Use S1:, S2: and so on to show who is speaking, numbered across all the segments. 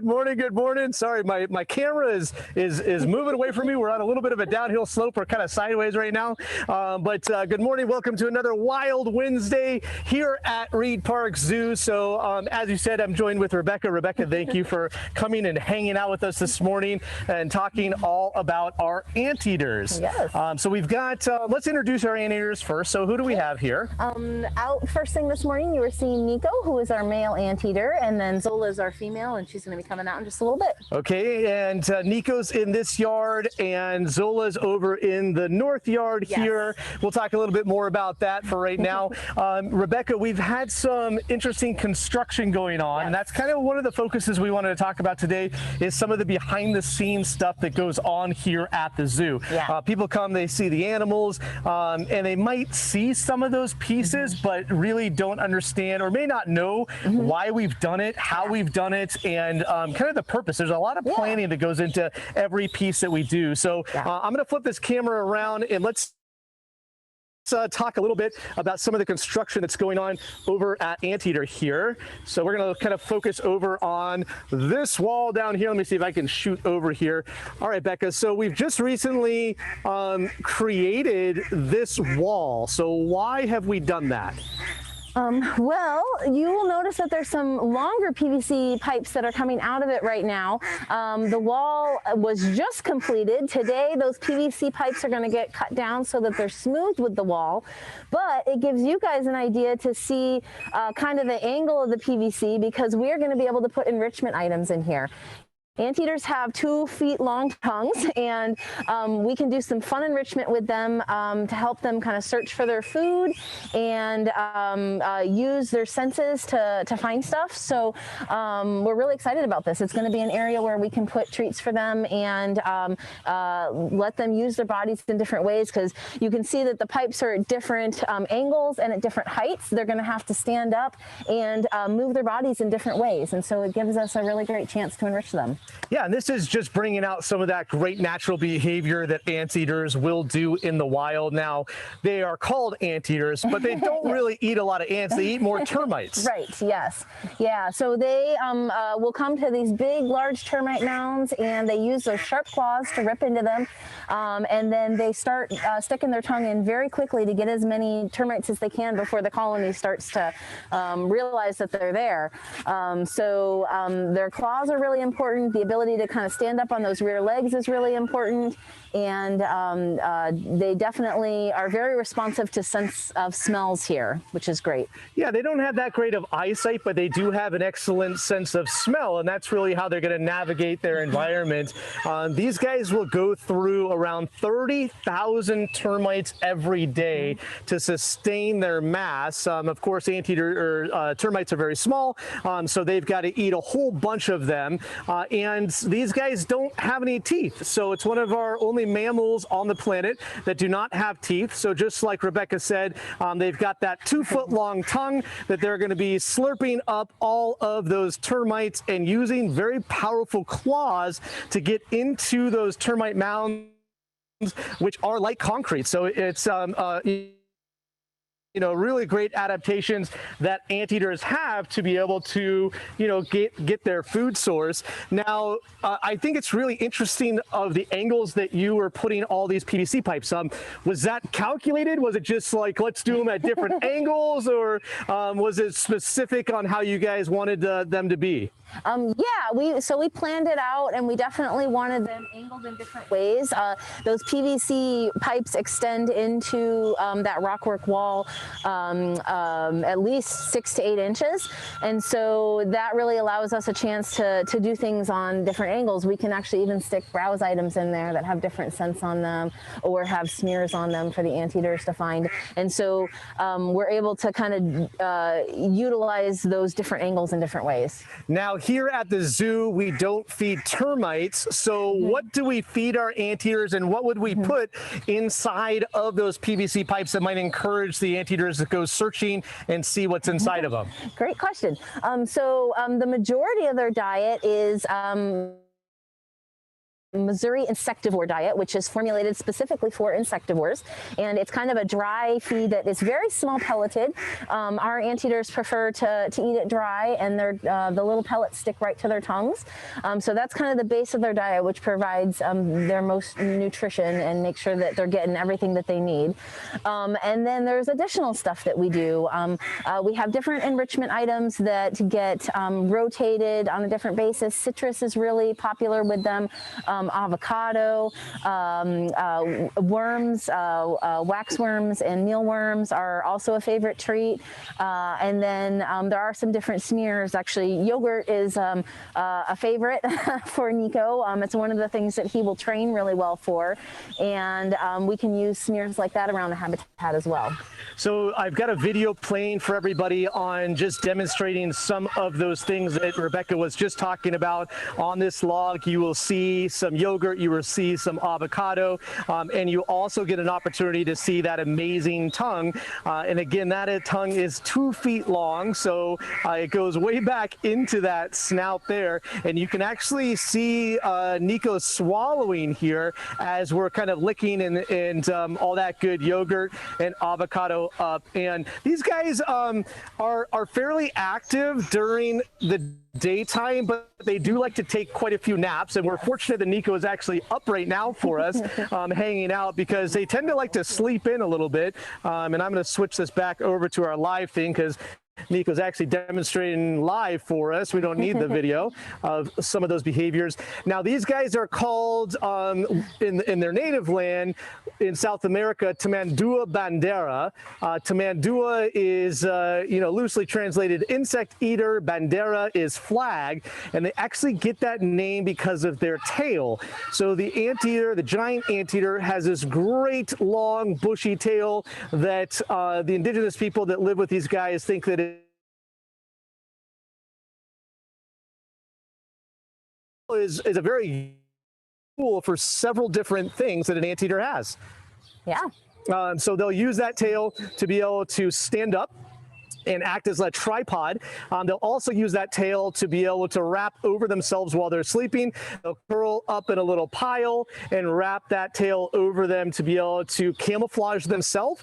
S1: Good morning. Good morning. Sorry, my camera is moving away from me. We're on a little bit of a downhill slope. We're kind of sideways right now. Good morning. Welcome to another wild Wednesday here at Reid Park Zoo. So as you said, I'm joined with Rebecca. Rebecca, thank you for coming and hanging out with us this morning and talking all about our anteaters.
S2: Yes.
S1: So we've got, let's introduce our anteaters first. So who do we have here?
S2: Out first thing this morning, you were seeing Nico, who is our male anteater, and then Zola is our female, and she's going to be coming out in just a little bit.
S1: Okay, and Nico's in this yard, and Zola's over in the north yard here. We'll talk a little bit more about that for right now. Rebecca, we've had some interesting construction going on, and that's kind of one of the focuses we wanted to talk about today is some of the behind-the-scenes stuff that goes on here at the zoo. People come, they see the animals, and they might see some of those pieces, but really don't understand or may not know why we've done it, how we've done it, and kind of the purpose. There's a lot of planning that goes into every piece that we do. So I'm going to flip this camera around and let's talk a little bit about some of the construction that's going on over at Anteater here. So we're going to kind of focus over on this wall down here. Let me see if I can shoot over here. All right, Becca. So we've just recently created this wall. So why have we done that?
S2: Well, you will notice that there's some longer PVC pipes that are coming out of it right now. The wall was just completed. Today, those PVC pipes are going to get cut down so that they're smooth with the wall. But it gives you guys an idea to see kind of the angle of the PVC because we're going to be able to put enrichment items in here. Anteaters have 2 feet long tongues, and we can do some fun enrichment with them to help them kind of search for their food and use their senses to find stuff. So we're really excited about this. It's going to be an area where we can put treats for them and let them use their bodies in different ways because you can see that the pipes are at different angles and at different heights. They're going to have to stand up and move their bodies in different ways, and so it gives us a really great chance to enrich them.
S1: Yeah, and this is just bringing out some of that great natural behavior that anteaters will do in the wild. Now, they are called anteaters, but they don't really eat a lot of ants. They eat more termites.
S2: Right, yes. Yeah, so they will come to these big, large termite mounds, and they use their sharp claws to rip into them, and then they start sticking their tongue in very quickly to get as many termites as they can before the colony starts to realize that they're there. Their claws are really important. The ability to kind of stand up on those rear legs is really important, and they definitely are very responsive to sense of smells here, which is great.
S1: Yeah, they don't have that great of eyesight, but they do have an excellent sense of smell, and that's really how they're going to navigate their environment. These guys will go through around 30,000 termites every day to sustain their mass. Of course, termites are very small, so they've got to eat a whole bunch of them. And these guys don't have any teeth. So it's one of our only mammals on the planet that do not have teeth. So just like Rebecca said, they've got that 2-foot long tongue that they're going to be slurping up all of those termites and using very powerful claws to get into those termite mounds, which are like concrete. So it's really great adaptations that anteaters have to be able to, get their food source. Now, I think it's really interesting of the angles that you were putting all these PVC pipes on. Was that calculated? Was it just like, let's do them at different angles, or was it specific on how you guys wanted them to be?
S2: We planned it out, and we definitely wanted them angled in different ways. Those PVC pipes extend into that rockwork wall at least 6 to 8 inches, and so that really allows us a chance to do things on different angles. We can actually even stick browse items in there that have different scents on them or have smears on them for the anteaters to find, and so we're able to kind of utilize those different angles in different ways.
S1: Now, here at the zoo, we don't feed termites. So what do we feed our anteaters, and what would we put inside of those PVC pipes that might encourage the anteaters to go searching and see what's inside of them?
S2: Great question. The majority of their diet is Missouri insectivore diet, which is formulated specifically for insectivores, and it's kind of a dry feed that is very small pelleted. Our anteaters prefer to eat it dry, and the little pellets stick right to their tongues. So that's kind of the base of their diet, which provides their most nutrition and make sure that they're getting everything that they need. And then there's additional stuff that we do. We have different enrichment items that get rotated on a different basis. Citrus is really popular with them. Avocado, worms, waxworms and mealworms are also a favorite treat. And then there are some different smears. Actually, yogurt is a favorite for Nico. It's one of the things that he will train really well for. And we can use smears like that around the habitat as well.
S1: So I've got a video playing for everybody on just demonstrating some of those things that Rebecca was just talking about. On this log, you will see some yogurt, you will see some avocado, and you also get an opportunity to see that amazing tongue. And again, that tongue is 2 feet long, so it goes way back into that snout there. And you can actually see Nico swallowing here as we're kind of licking and all that good yogurt and avocado up. And these guys are fairly active during the daytime, but they do like to take quite a few naps, and we're fortunate that Nico is actually up right now for us, hanging out, because they tend to like to sleep in a little bit. And I'm going to switch this back over to our live thing because Nico's actually demonstrating live for us. We don't need the video of some of those behaviors. Now, these guys are called, in their native land in South America, Tamandua bandera. Tamandua is, loosely translated insect eater. Bandera is flag. And they actually get that name because of their tail. So the anteater, the giant anteater, has this great long bushy tail that the indigenous people that live with these guys think that is a very tool for several different things that an anteater has.
S2: Yeah.
S1: So they'll use that tail to be able to stand up and act as a tripod. They'll also use that tail to be able to wrap over themselves while they're sleeping. They'll curl up in a little pile and wrap that tail over them to be able to camouflage themselves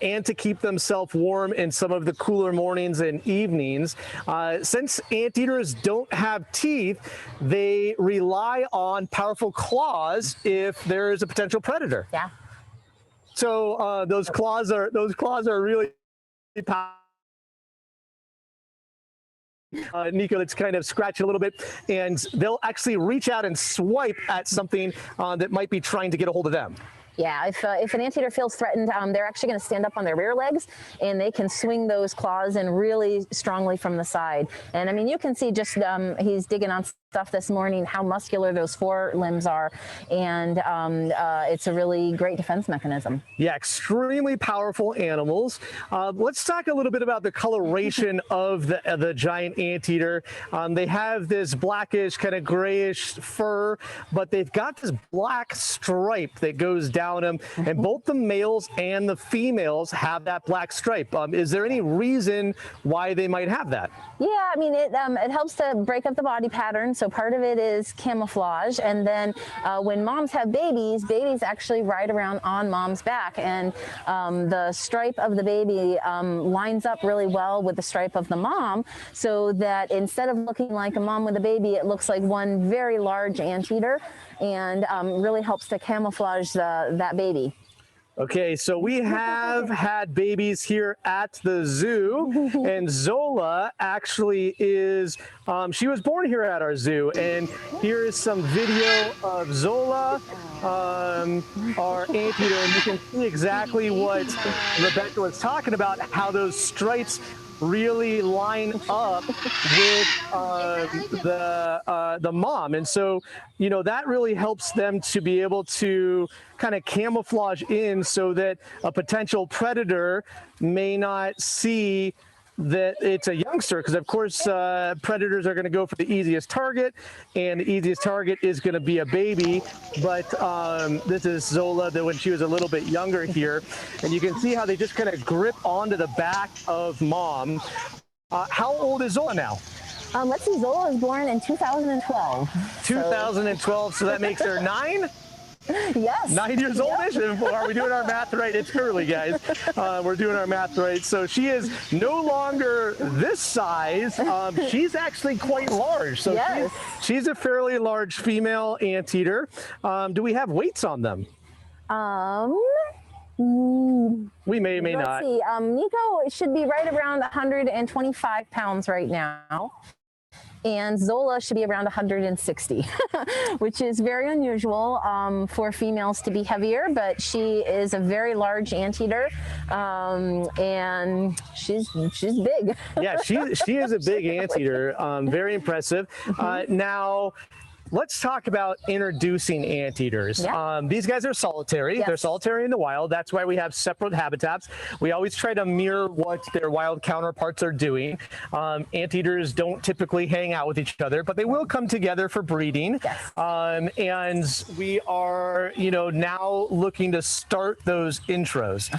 S1: and to keep themselves warm in some of the cooler mornings and evenings. Since anteaters don't have teeth, they rely on powerful claws if there is a potential predator.
S2: Yeah.
S1: So those claws are really powerful. Nico, that's kind of scratching a little bit, and they'll actually reach out and swipe at something that might be trying to get a hold of them.
S2: Yeah, if an anteater feels threatened, they're actually going to stand up on their rear legs, and they can swing those claws in really strongly from the side. And I mean, you can see just he's digging on stuff this morning, how muscular those forelimbs are, and it's a really great defense mechanism.
S1: Yeah, extremely powerful animals. Let's talk a little bit about the coloration of the giant anteater. They have this blackish, kind of grayish fur, but they've got this black stripe that goes down them, and both the males and the females have that black stripe. Is there any reason why they might have that?
S2: Yeah, I mean, it helps to break up the body pattern. So part of it is camouflage. And then when moms have babies, babies actually ride around on mom's back. And the stripe of the baby lines up really well with the stripe of the mom, so that instead of looking like a mom with a baby, it looks like one very large anteater, and really helps to camouflage that baby.
S1: Okay, so we have had babies here at the zoo, and Zola actually is, she was born here at our zoo, and here is some video of Zola, our anteater, and you can see exactly what Rebecca was talking about, how those stripes really line up with the mom. And so, you know, that really helps them to be able to kind of camouflage in so that a potential predator may not see that it's a youngster, because of course predators are going to go for the easiest target, and the easiest target is going to be a baby. But this is Zola when she was a little bit younger here, and you can see how they just kind of grip onto the back of mom. How old is Zola now?
S2: Let's see, Zola was born in 2012.
S1: 2012, so that makes her 9?
S2: Yes.
S1: 9 years old-ish. Are we doing our math right? It's early, guys. We're doing our math right. So she is no longer this size. She's actually quite large. So
S2: yes.
S1: she's a fairly large female anteater. Do we have weights on them? We may or may not.
S2: Let's see. Nico should be right around 125 pounds right now. And Zola should be around 160, which is very unusual for females to be heavier, but she is a very large anteater, and she's big.
S1: Yeah, she is a big anteater, very impressive. Now, let's talk about introducing anteaters.
S2: Yeah.
S1: These guys are solitary.
S2: Yes.
S1: They're solitary in the wild. That's why we have separate habitats. We always try to mirror what their wild counterparts are doing. Anteaters don't typically hang out with each other, but they will come together for breeding.
S2: Yes.
S1: And we are, now looking to start those intros.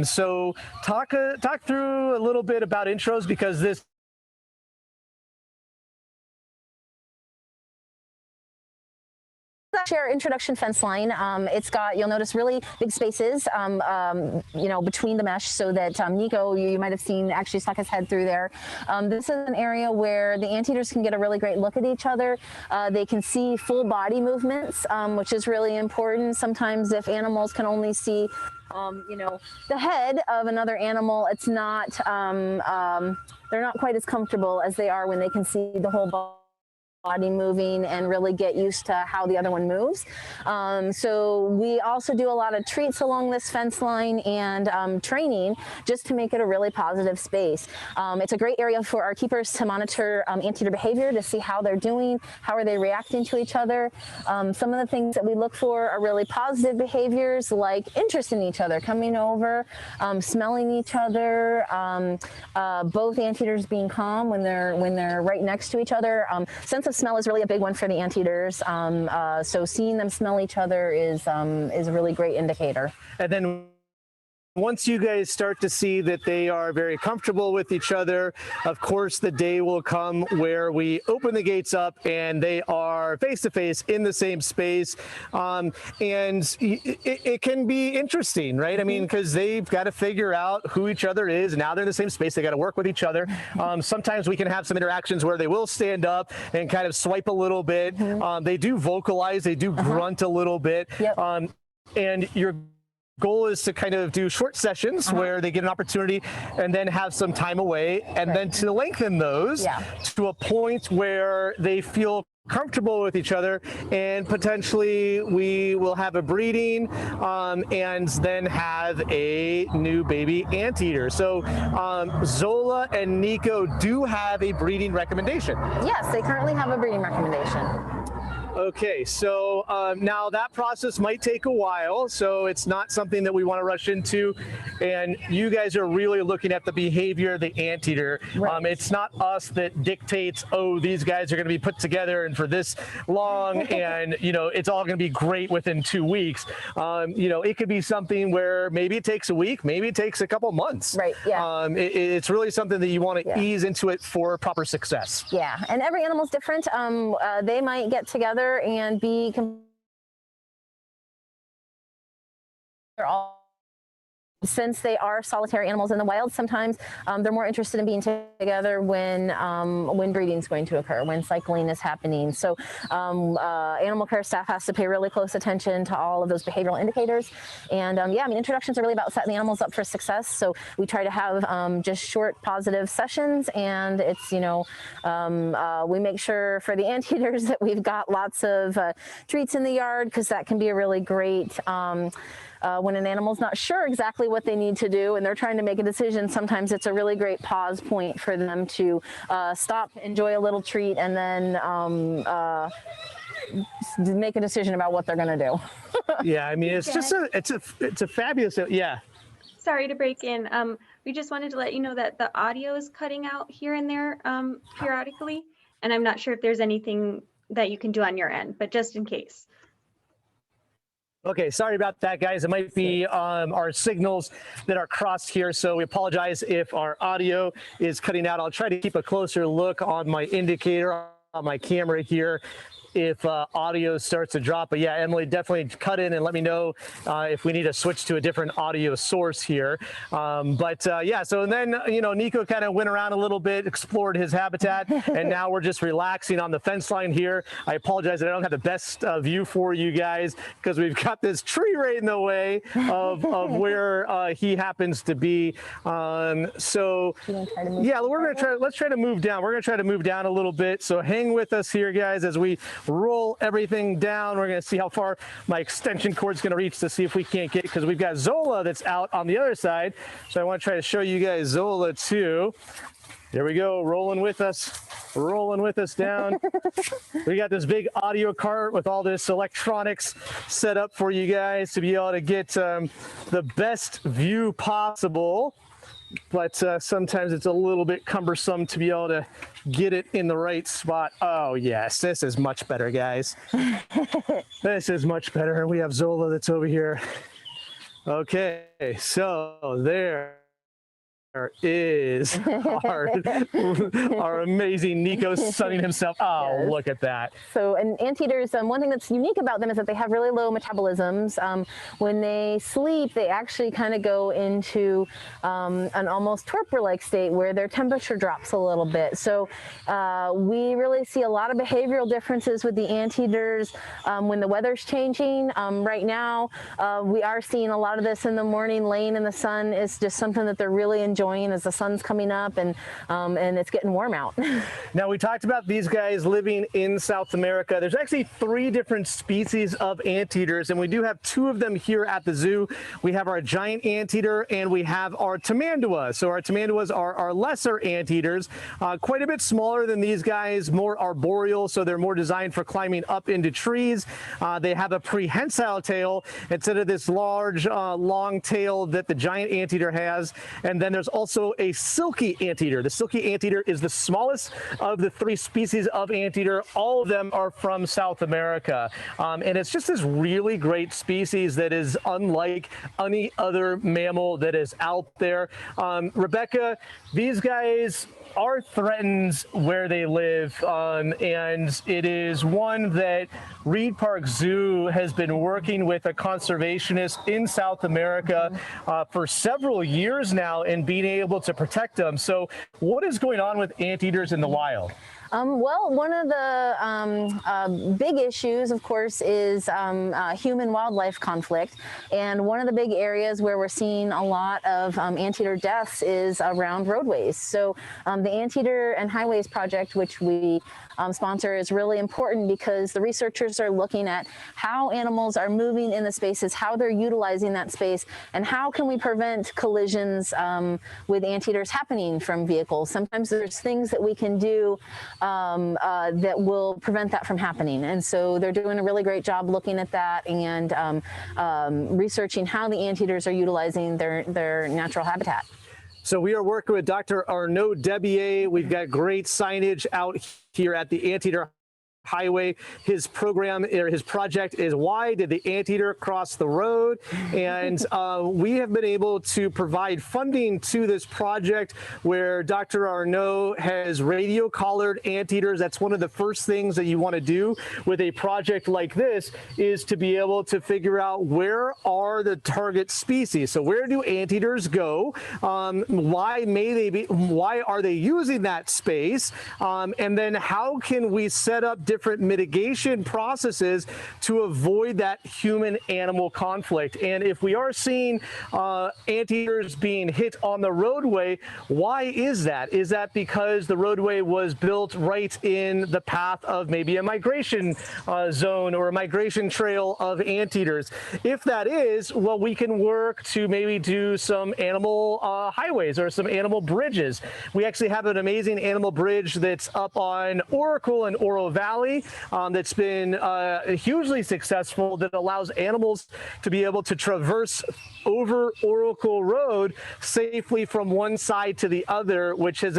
S1: So talk through a little bit about intros, because this
S2: Share introduction fence line. It's got, you'll notice, really big spaces, between the mesh, so that Nico, you might have seen, actually stuck his head through there. This is an area where the anteaters can get a really great look at each other. They can see full body movements, which is really important. Sometimes if animals can only see the head of another animal, it's not, they're not quite as comfortable as they are when they can see the whole body moving and really get used to how the other one moves. So we also do a lot of treats along this fence line and training, just to make it a really positive space. It's a great area for our keepers to monitor anteater behavior, to see how they're doing, how are they reacting to each other. Some of the things that we look for are really positive behaviors, like interest in each other, coming over, smelling each other, both anteaters being calm when they're right next to each other. Sense of smell is really a big one for the anteaters. So seeing them smell each other is a really great indicator.
S1: And then once you guys start to see that they are very comfortable with each other, of course, the day will come where we open the gates up and they are face to face in the same space. And it can be interesting, right? I mean, because they've got to figure out who each other is. Now they're in the same space. They got to work with each other. Sometimes we can have some interactions where they will stand up and kind of swipe a little bit. They do vocalize. They do grunt a little bit.
S2: Yep.
S1: And your goal is to kind of do short sessions where they get an opportunity and then have some time away, and then to lengthen those to a point where they feel comfortable with each other, and potentially we will have a breeding and then have a new baby anteater. So Zola and Nico do have a breeding recommendation.
S2: Yes, they currently have a breeding recommendation.
S1: Okay, so now that process might take a while, so it's not something that we want to rush into. And you guys are really looking at the behavior of the anteater.
S2: Right.
S1: It's not us that dictates, oh, these guys are going to be put together and for this long, and it's all going to be great within 2 weeks. It could be something where maybe it takes a week, maybe it takes a couple months.
S2: Right. Yeah.
S1: It's really something that you want to ease into it for proper success.
S2: Yeah, and every animal's different. They might get together and be since they are solitary animals in the wild, sometimes they're more interested in being together when breeding is going to occur, when cycling is happening. So animal care staff has to pay really close attention to all of those behavioral indicators. And introductions are really about setting the animals up for success. So we try to have just short positive sessions, and it's, we make sure for the anteaters that we've got lots of treats in the yard, because that can be a really great when an animal's not sure exactly what they need to do and they're trying to make a decision. Sometimes it's a really great pause point for them to stop, enjoy a little treat, and then make a decision about what they're going to do.
S1: Yeah, I mean, it's just it's a fabulous,
S3: Sorry to break in. We just wanted to let you know that the audio is cutting out here and there periodically, and I'm not sure if there's anything that you can do on your end, but just in case.
S1: Okay, sorry about that, guys. It might be our signals that are crossed here, so we apologize if our audio is cutting out. I'll try to keep a closer look on my indicator on my camera here if audio starts to drop. But yeah, Emily, definitely cut in and let me know if we need to switch to a different audio source here. Yeah, so then, you know, Nico kind of went around a little bit, explored his habitat, and now we're just relaxing on the fence line here. I apologize that I don't have the best view for you guys because we've got this tree right in the way of where he happens to be. So yeah, let's try to move down. We're gonna try to move down a little bit. So hang with us here, guys, as we roll everything down. We're going to see how far my extension cord is going to reach to see if we can't get, because we've got Zola that's out on the other side. So I want to try to show you guys Zola too. There we go, rolling with us down. We got this big audio cart with all this electronics set up for you guys to be able to get the best view possible. But sometimes it's a little bit cumbersome to be able to get it in the right spot. Oh yes, this is much better, guys. This is much better. We have Zola that's over here. Okay, so there is our amazing Nico sunning himself. Oh, yes. Look at that.
S2: So, and anteaters, one thing that's unique about them is that they have really low metabolisms. When they sleep, they actually kind of go into an almost torpor-like state where their temperature drops a little bit. So we really see a lot of behavioral differences with the anteaters when the weather's changing. Right now, we are seeing a lot of this in the morning. Laying in the sun is just something that they're really enjoying as the sun's coming up and it's getting warm out.
S1: Now, we talked about these guys living in South America. There's actually 3 different species of anteaters, and we do have 2 of them here at the zoo. We have our giant anteater and we have our tamandua. So our tamanduas are our lesser anteaters, quite a bit smaller than these guys, more arboreal, so they're more designed for climbing up into trees. They have a prehensile tail instead of this large, long tail that the giant anteater has. And then there's also a silky anteater. The silky anteater is the smallest of the 3 species of anteater. All of them are from South America. And it's just this really great species that is unlike any other mammal that is out there. Rebecca, these guys are threatened where they live, and it is one that Reid Park Zoo has been working with a conservationist in South America for several years now and being able to protect them. So what is going on with anteaters in the wild?
S2: Well, one of the big issues, of course, is human-wildlife conflict. And one of the big areas where we're seeing a lot of anteater deaths is around roadways. So the Anteater and Highways Project, which we sponsor, is really important because the researchers are looking at how animals are moving in the spaces, how they're utilizing that space, and how can we prevent collisions with anteaters happening from vehicles. Sometimes there's things that we can do that will prevent that from happening. And so they're doing a really great job looking at that and researching how the anteaters are utilizing their natural habitat.
S1: So we are working with Dr. Arnaud Debier. We've got great signage out here at the Anteater Highway. His program, or his project, is Why Did the Anteater Cross the Road? And we have been able to provide funding to this project where Dr. Arnaud has radio collared anteaters. That's one of the first things that you want to do with a project like this, is to be able to figure out where are the target species. So where do anteaters go? Why are they using that space? And then how can we set up different mitigation processes to avoid that human-animal conflict? And if we are seeing anteaters being hit on the roadway, why is that? Is that because the roadway was built right in the path of maybe a migration zone or a migration trail of anteaters? If that is, well, we can work to maybe do some animal highways or some animal bridges. We actually have an amazing animal bridge that's up on Oracle and Oro Valley. rally that's been hugely successful, that allows animals to be able to traverse over Oracle Road safely from one side to the other, which has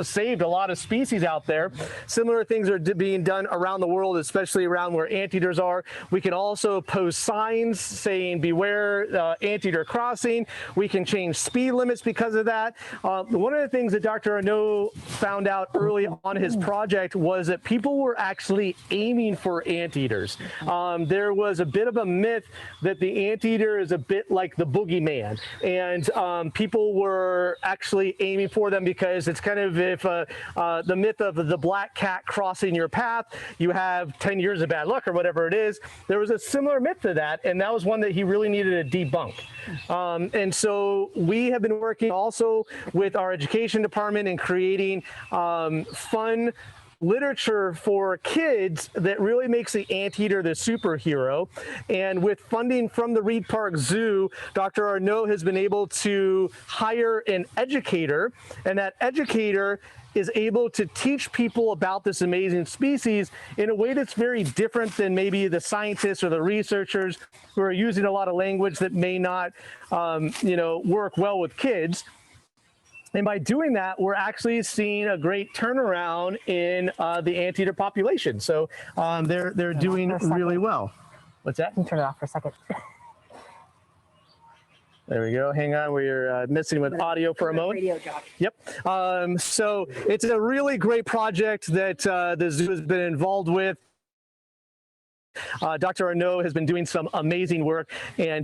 S1: saved a lot of species out there. Similar things are being done around the world, especially around where anteaters are. We can also post signs saying beware anteater crossing. We can change speed limits because of that. One of the things that Dr. Arnaud found out early on his project was that people were actually aiming for anteaters. There was a bit of a myth that the anteater is a bit like the boogeyman, and people were actually aiming for them because it's kind of if the myth of the black cat crossing your path, you have 10 years of bad luck or whatever it is. There was a similar myth to that, and that was one that he really needed to debunk. And so we have been working also with our education department in creating fun literature for kids that really makes the anteater the superhero. And with funding from the Reid Park Zoo, Dr. Arnaud has been able to hire an educator, and that educator is able to teach people about this amazing species in a way that's very different than maybe the scientists or the researchers who are using a lot of language that may not, work well with kids. And by doing that, we're actually seeing a great turnaround in the anteater population. So they're doing really well. What's that?
S2: Turn it off for a second.
S1: There we go. Hang on, we're messing with audio for a moment.
S2: Radio job.
S1: Yep. So it's a really great project that the zoo has been involved with. Dr. Arnaud has been doing some amazing work, and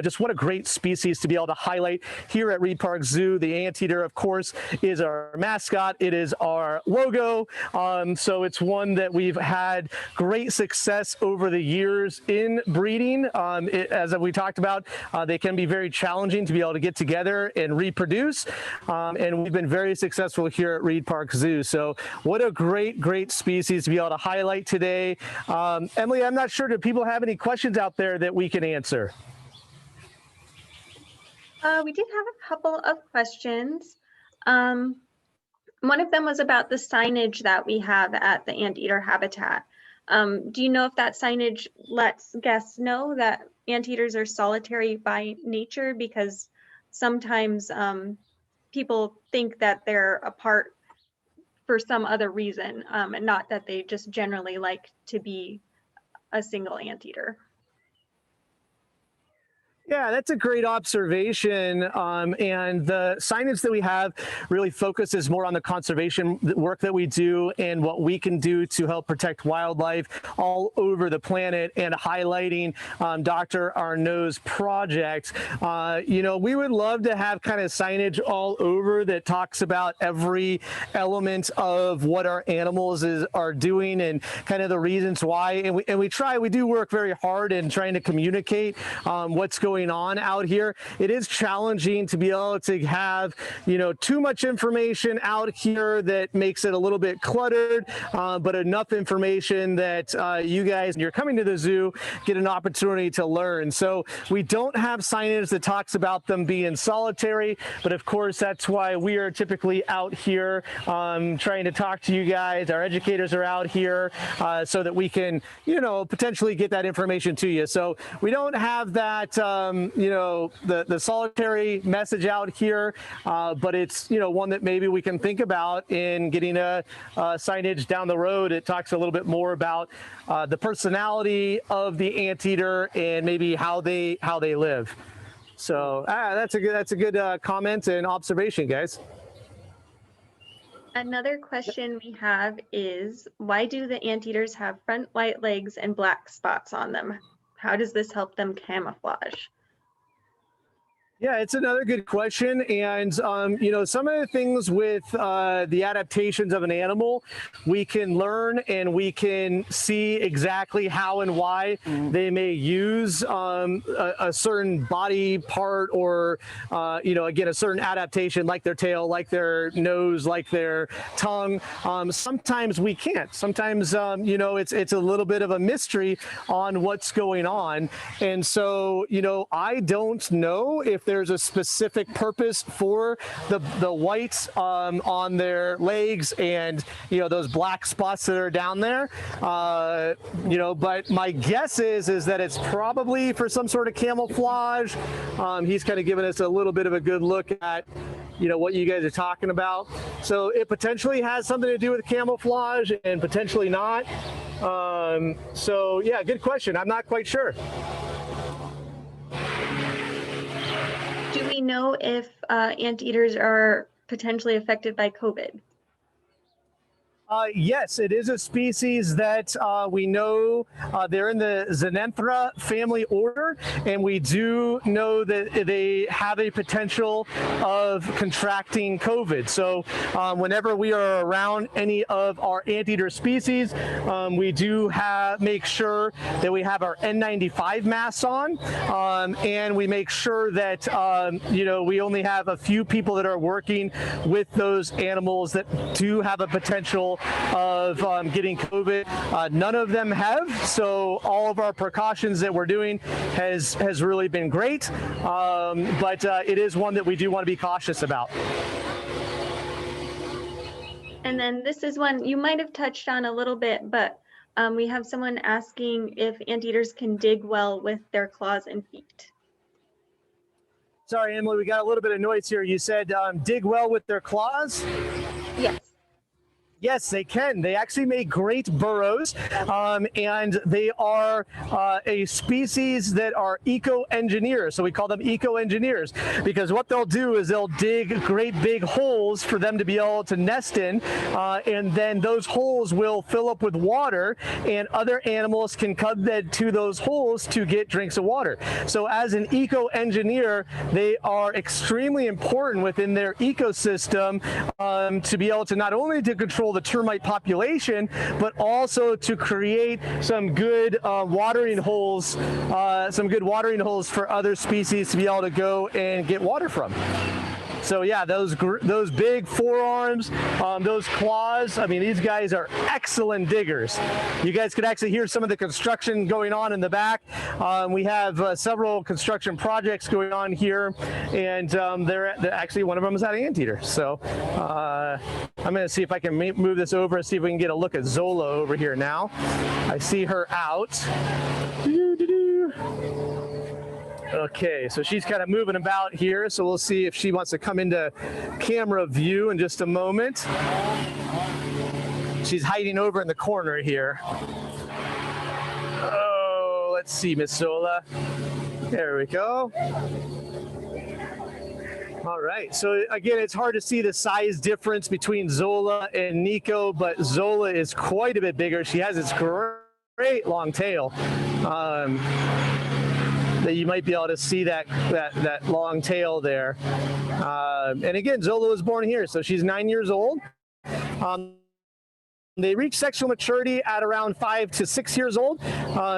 S1: just what a great species to be able to highlight here at Reid Park Zoo. The anteater, of course, is our mascot. It is our logo. So it's one that we've had great success over the years in breeding. As we talked about, they can be very challenging to be able to get together and reproduce. And we've been very successful here at Reid Park Zoo. So what a great species to be able to highlight today. Emily, I'm not sure, do people have any questions out there that we can answer?
S3: We did have a couple of questions. One of them was about the signage that we have at the anteater habitat. Do you know if that signage lets guests know that anteaters are solitary by nature? Because sometimes people think that they're apart for some other reason, and not that they just generally like to be a single anteater.
S1: Yeah, that's a great observation. And the signage that we have really focuses more on the conservation work that we do and what we can do to help protect wildlife all over the planet, and highlighting Dr. Arnaud's project. We would love to have kind of signage all over that talks about every element of what our animals are doing and kind of the reasons why. And we do work very hard in trying to communicate what's going on out here. It is challenging to be able to have, too much information out here that makes it a little bit cluttered, but enough information that you guys, when you're coming to the zoo, get an opportunity to learn. So we don't have signage that talks about them being solitary, but of course, that's why we are typically out here trying to talk to you guys. Our educators are out here so that we can, potentially get that information to you. So we don't have that, the solitary message out here, but it's, one that maybe we can think about in getting a signage down the road. It talks a little bit more about the personality of the anteater and maybe how they live. So that's a good comment and observation, guys.
S3: Another question we have is, why do the anteaters have front white legs and black spots on them? How does this help them camouflage?
S1: Yeah, it's another good question. And, some of the things with the adaptations of an animal, we can learn and we can see exactly how and why they may use a certain body part or, again, a certain adaptation like their tail, like their nose, like their tongue. Sometimes we can't. Sometimes, it's a little bit of a mystery on what's going on. And so, I don't know if there's a specific purpose for the whites on their legs and, you know, those black spots that are down there. You know, but my guess is that it's probably for some sort of camouflage. He's kind of given us a little bit of a good look at, you know, what you guys are talking about. So it potentially has something to do with camouflage and potentially not. So yeah, good question. I'm not quite sure.
S3: Do we know if anteaters are potentially affected by COVID?
S1: Yes, it is a species that we know they're in the Xanthera family order, and we do know that they have a potential of contracting COVID. So whenever we are around any of our anteater species, we do make sure that we have our N95 masks on, and we make sure that you know, we only have a few people that are working with those animals that do have a potential of getting COVID. None of them have, so all of our precautions that we're doing has really been great, but it is one that we do want to be cautious about.
S3: And then this is one you might have touched on a little bit, but we have someone asking if anteaters can dig well with their claws and feet.
S1: Sorry, Emily, we got a little bit of noise here. You said dig well with their claws?
S3: Yes.
S1: Yes, they can. They actually make great burrows, and they are a species that are eco-engineers. So we call them eco-engineers because what they'll do is they'll dig great big holes for them to be able to nest in, and then those holes will fill up with water, and other animals can come to those holes to get drinks of water. So as an eco-engineer, they are extremely important within their ecosystem to be able to not only to control the termite population, but also to create some good watering holes for other species to be able to go and get water from. So yeah, those big forearms, those claws, I mean, these guys are excellent diggers. You guys could actually hear some of the construction going on in the back. We have several construction projects going on here, and they're actually, one of them is at Anteater. So I'm going to see if I can move this over and see if we can get a look at Zola over here now. I see her out. Okay, so she's kind of moving about here, so we'll see if she wants to come into camera view in just a moment. She's hiding over in the corner here. Oh, let's see, Miss Zola. There we go. All right, so again, it's hard to see the size difference between Zola and Nico, but Zola is quite a bit bigger. She has this great long tail. That you might be able to see that long tail there. And again, Zola was born here, so she's 9 years old. They reach sexual maturity at around 5 to 6 years old,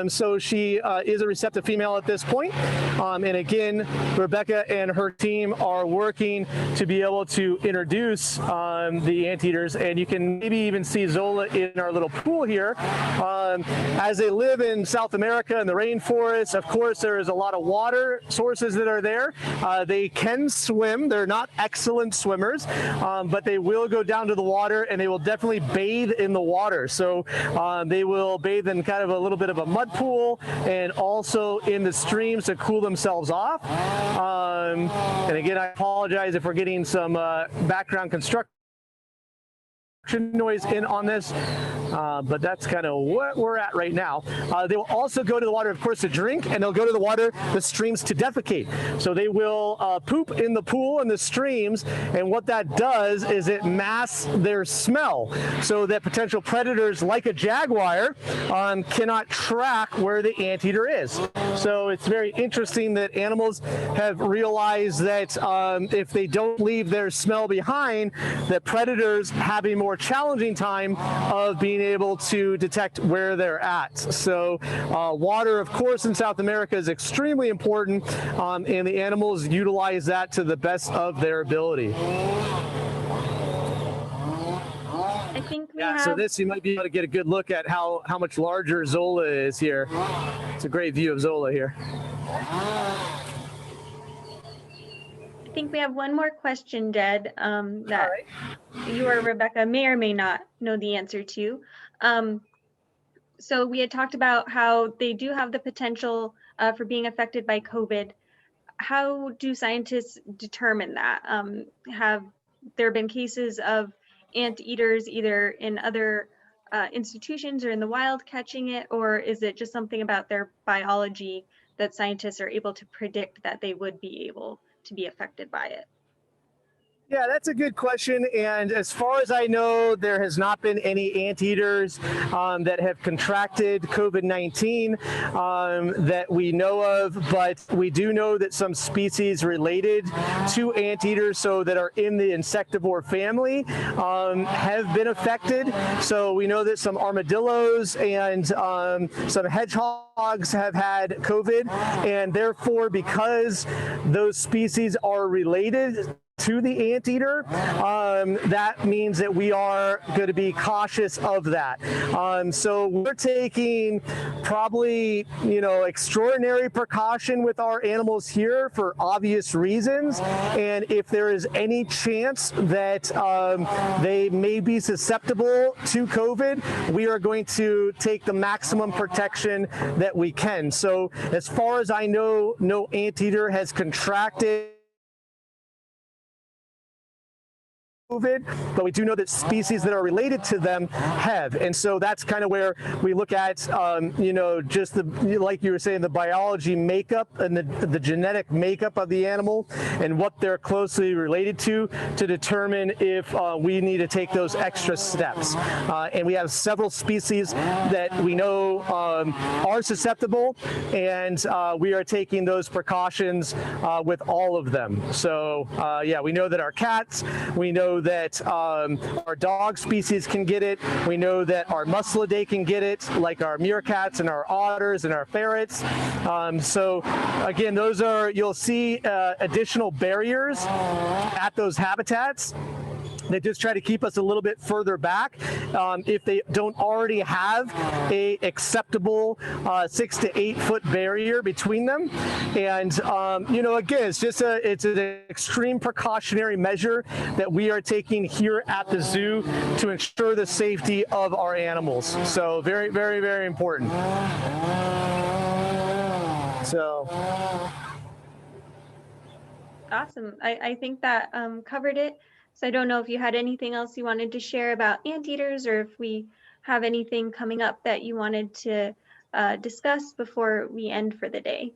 S1: so she is a receptive female at this point. And again, Rebecca and her team are working to be able to introduce the anteaters, and you can maybe even see Zola in our little pool here. As they live in South America in the rainforest, of course, there is a lot of water sources that are there. They can swim. They're not excellent swimmers, but they will go down to the water, and they will definitely bathe in the water. So they will bathe in kind of a little bit of a mud pool and also in the streams to cool themselves off. And again, I apologize if we're getting some background construction noise in on this, but that's kind of what we're at right now. They will also go to the water, of course, to drink, and they'll go to the water, the streams, to defecate. So they will poop in the pool and the streams, and what that does is it masks their smell so that potential predators like a jaguar cannot track where the anteater is. So it's very interesting that animals have realized that if they don't leave their smell behind, that predators have a more challenging time of being able to detect where they're at. So water, of course, in South America is extremely important, and the animals utilize that to the best of their ability.
S3: I think we
S1: So this, you might be able to get a good look at how much larger Zola is here. It's a great view of Zola here.
S3: think we have one more question, Jed, that
S1: right.
S3: you or Rebecca may or may not know the answer to. So we had talked about how they do have the potential for being affected by COVID. How do scientists determine that? Have there been cases of anteaters either in other institutions or in the wild catching it, or is it just something about their biology that scientists are able to predict that they would be able to be affected by it?
S1: Yeah, that's a good question. And as far as I know, there has not been any anteaters that have contracted COVID-19 that we know of, but we do know that some species related to anteaters, so that are in the insectivore family, have been affected. So we know that some armadillos and some hedgehogs have had COVID, and therefore, because those species are related to the anteater, that means that we are going to be cautious of that. So we're taking probably, extraordinary precaution with our animals here for obvious reasons. And if there is any chance that they may be susceptible to COVID, we are going to take the maximum protection that we can. So as far as I know, no anteater has contracted COVID, but we do know that species that are related to them have. And so that's kind of where we look at, just like you were saying, the biology makeup and the genetic makeup of the animal and what they're closely related to determine if we need to take those extra steps. And we have several species that we know are susceptible, and we are taking those precautions with all of them. So yeah, we know that our cats, we know that our dog species can get it. We know that our muscelidae can get it, like our meerkats and our otters and our ferrets. So again, those are, you'll see additional barriers at those habitats. They just try to keep us a little bit further back if they don't already have a acceptable 6 to 8 foot barrier between them. And again, it's an extreme precautionary measure that we are taking here at the zoo to ensure the safety of our animals. So very, very, very important. So.
S3: Awesome. I think that covered it. So I don't know if you had anything else you wanted to share about anteaters, or if we have anything coming up that you wanted to discuss before we end for the day.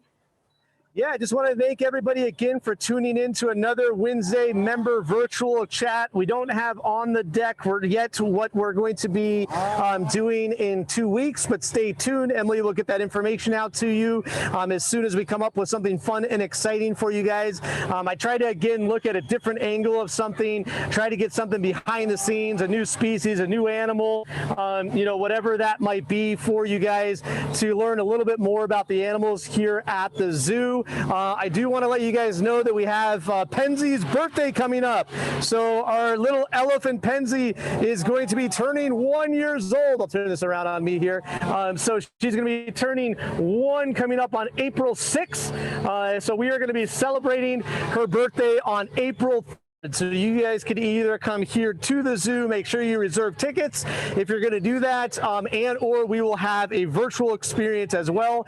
S1: Yeah, I just want to thank everybody again for tuning in to another Wednesday member virtual chat. We don't have on the deck yet what we're going to be doing in 2 weeks, but stay tuned. Emily will get that information out to you as soon as we come up with something fun and exciting for you guys. I try to, again, look at a different angle of something, try to get something behind the scenes, a new species, a new animal, whatever that might be for you guys to learn a little bit more about the animals here at the zoo. I do want to let you guys know that we have Penzi's birthday coming up. So our little elephant Penzi is going to be turning 1 year old. I'll turn this around on me here. So she's going to be turning 1 coming up on April 6th. So we are going to be celebrating her birthday on April 3rd. So you guys can either come here to the zoo, make sure you reserve tickets if you're going to do that, and or we will have a virtual experience as well.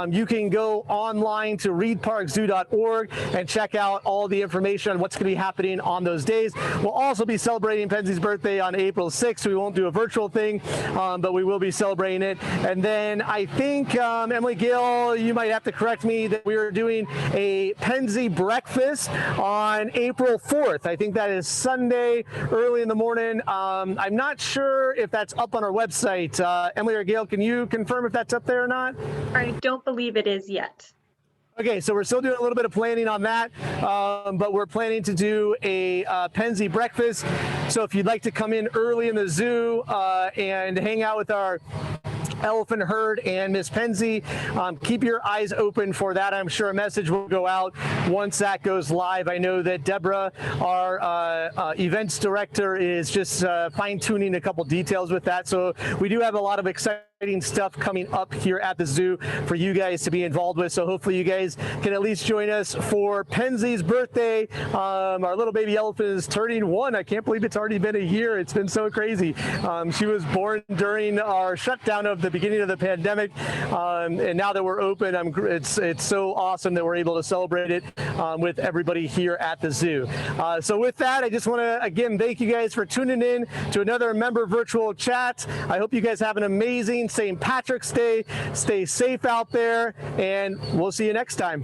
S1: You can go online to reidparkzoo.org and check out all the information on what's going to be happening on those days. We'll also be celebrating Penzi's birthday on April 6th. We won't do a virtual thing, but we will be celebrating it. And then I think, Emily Gill, you might have to correct me, that we are doing a Penzi breakfast on April 4th. I think that is Sunday, early in the morning. I'm not sure if that's up on our website. Emily or Gail, can you confirm if that's up there or not?
S3: I don't believe it is yet.
S1: Okay, so we're still doing a little bit of planning on that, but we're planning to do a Penzi breakfast. So if you'd like to come in early in the zoo and hang out with our elephant herd and Miss Penzi, keep your eyes open for that. I'm sure a message will go out once that goes live. I know that Deborah, our events director, is just fine-tuning a couple details with that. So we do have a lot of exciting stuff coming up here at the zoo for you guys to be involved with. So hopefully you guys can at least join us for Penzi's birthday. Our little baby elephant is turning 1. I can't believe it's already been a year. It's been so crazy. She was born during our shutdown of the beginning of the pandemic, and now that we're open, it's so awesome that we're able to celebrate it with everybody here at the zoo. So with that, I just want to again thank you guys for tuning in to another member virtual chat. I hope you guys have an amazing St. Patrick's Day. Stay safe out there, and we'll see you next time.